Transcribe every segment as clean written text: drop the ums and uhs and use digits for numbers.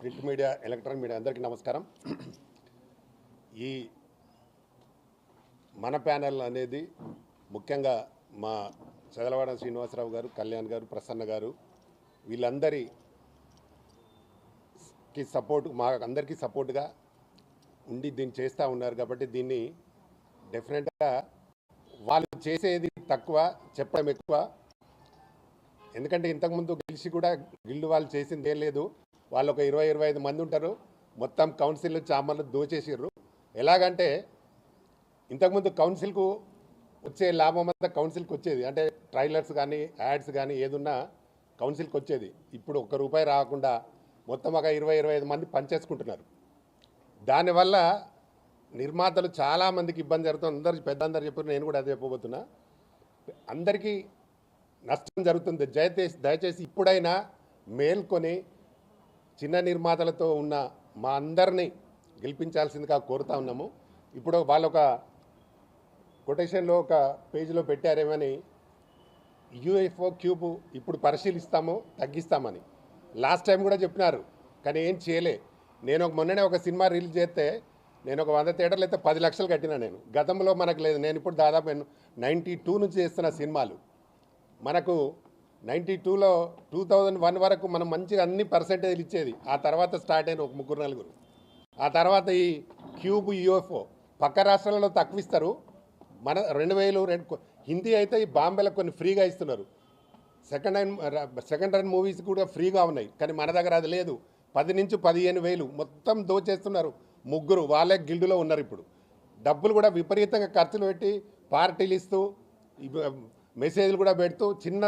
Print media, electronic media అందరికీ నమస్కారం. ఈ మన ప్యానెల్ అనేది ముఖ్యంగా మా చదలవాడ శ్రీనివాసరావు గారు, కళ్యాణ్ గారు, ప్రసన్న గారు వీళ్ళందరికీ సపోర్ట్, మా అందరికీ సపోర్ట్గా ఉండి దీన్ని చేస్తూ ఉన్నారు. కాబట్టి దీన్ని డెఫినెట్గా వాళ్ళు చేసేది తక్కువ, చెప్పడం ఎక్కువ. ఎందుకంటే ఇంతకుముందు గెలిచి కూడా గిల్డ్ వాళ్ళు చేసింది ఏం లేదు. వాళ్ళు ఒక 20-25 మంది ఉంటారు. మొత్తం కౌన్సిల్ చామర్లు దోచేసిర్రు. ఎలాగంటే ఇంతకుముందు కౌన్సిల్కు వచ్చే లాభం అంతా కౌన్సిల్కి వచ్చేది. అంటే ట్రైలర్స్ కానీ యాడ్స్ కానీ ఏదున్నా కౌన్సిల్కి వచ్చేది. ఇప్పుడు ₹1 రాకుండా మొత్తం ఒక 20-25 మంది పనిచేసుకుంటున్నారు. దానివల్ల నిర్మాతలు చాలామందికి ఇబ్బంది జరుగుతుంది. పెద్దందరూ చెప్పారు, నేను కూడా అదే చెప్పబోతున్నా. అందరికీ నష్టం జరుగుతుంది. దయచేసి ఇప్పుడైనా మేల్కొని చిన్న నిర్మాతలతో ఉన్న మా అందరినీ గెలిపించాల్సిందిగా కోరుతా ఉన్నాము. ఇప్పుడు వాళ్ళు ఒక కొటేషన్లో ఒక పేజీలో పెట్టారేమని, యూఎఫ్ఓ క్యూబ్ ఇప్పుడు పరిశీలిస్తాము, తగ్గిస్తామని లాస్ట్ టైం కూడా చెప్పినారు, కానీ ఏం చేయలే. నేను మొన్ననే ఒక సినిమా రిలీజ్ చేస్తే నేను ఒక 100 థియేటర్లు అయితే 10 లక్షలు కట్టినా. నేను గతంలో మనకు లేదు. నేను ఇప్పుడు దాదాపు 92 నుంచి చేస్తున్న సినిమాలు. మనకు 92లో 2001 వరకు మనం మంచిగా అన్ని పర్సెంటేజ్లు ఇచ్చేది. ఆ తర్వాత స్టార్ట్ అయిన ఒక 3-4. ఆ తర్వాత ఈ క్యూబ్, యూఎఫ్ఓ పక్క రాష్ట్రాలలో తక్కువ ఇస్తారు. మన 2000 హిందీ అయితే ఈ బాంబేలో కొన్ని ఫ్రీగా ఇస్తున్నారు. సెకండ్ హ్యాండ్ మూవీస్ కూడా ఫ్రీగా ఉన్నాయి. కానీ మన దగ్గర అది లేదు. 10 నుంచి 15,000 మొత్తం దోచేస్తున్నారు. 3 వాళ్ళే గిల్డులో ఉన్నారు. ఇప్పుడు డబ్బులు కూడా విపరీతంగా ఖర్చులు పెట్టి పార్టీలు ఇస్తూ మెసేజ్లు కూడా పెడుతూ చిన్న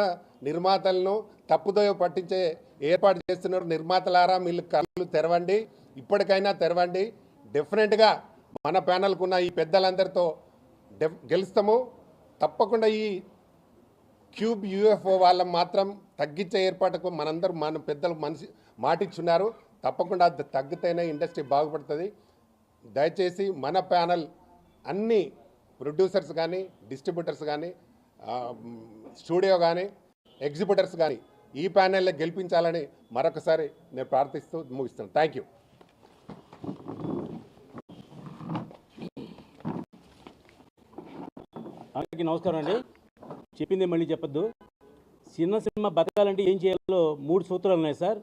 నిర్మాతలను తప్పుదోవ పట్టించే ఏర్పాటు చేస్తున్నారు. నిర్మాతలారా మీరు కళ్ళు తెరవండి, ఇప్పటికైనా తెరవండి. డెఫినెట్గా మన ప్యానల్కు ఉన్న ఈ పెద్దలందరితో గెలుస్తాము. తప్పకుండా ఈ క్యూబ్, యూఎఫ్ఓ వాళ్ళని మాత్రం తగ్గించే ఏర్పాటుకు మన పెద్దలు మాటిచ్చున్నారు. తప్పకుండా అది తగ్గితేనే ఇండస్ట్రీ బాగుపడుతుంది. దయచేసి మన ప్యానల్ అన్ని ప్రొడ్యూసర్స్ కానీ, డిస్ట్రిబ్యూటర్స్ కానీ, స్టూడియో కానీ, ఎగ్జిబిటర్స్ కానీ ఈ ప్యానెల్లో గెలిపించాలని మరొకసారి నేను ప్రార్థిస్తూ ముగిస్తాను. Thank you. అందరికీ నమస్కారం అండి. చెప్పింది మళ్ళీ చెప్పొద్దు. చిన్న సినిమా బతకాలంటే ఏం చేయాలో 3 సూత్రాలు ఉన్నాయి సార్.